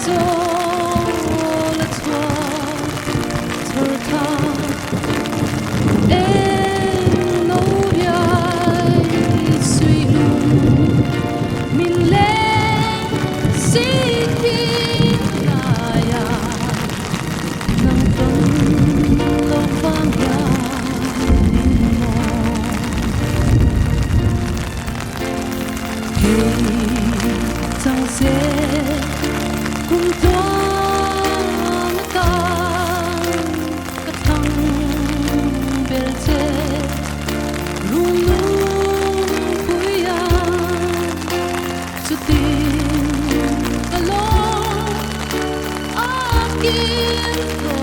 Tôle à toi, em lâu dài suy luận mình lên xin thiên là nâng tâm lâu vang hey chẳng sẽ cùng toan ta cái thằng bel che lung lung vui chút tin cái lo akin ko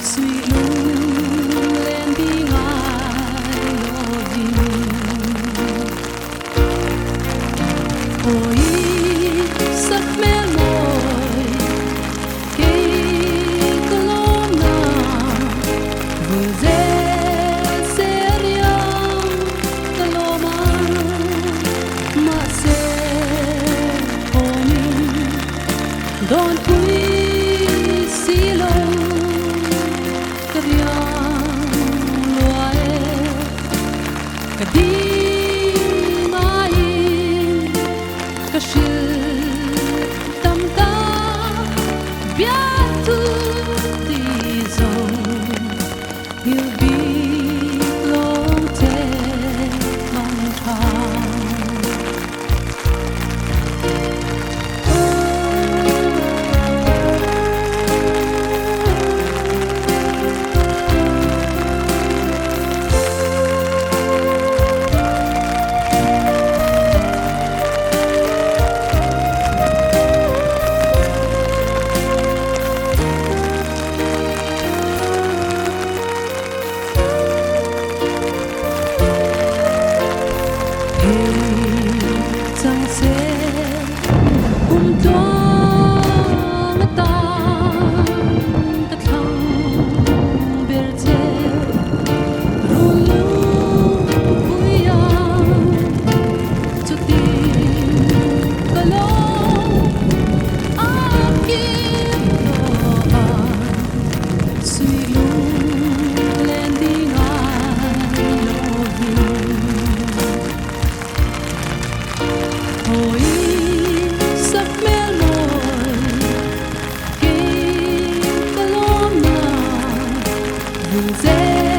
suy lung lên đi ngài lo đi ôi sắc mê lối cây colonna vừa dễ seriang coloma mà sẽ ôm don cui silo kariang loe kadi tâm ta biết tu đi rồi yêu biết lòng thế lòng thang chẳng sẽ cùng toan ta cái thằng bel che lung lung vui chút tin cái lo akin lo suy lung lên đi ngài lo đi ôi sắc mê lối cây colonna vừa dễ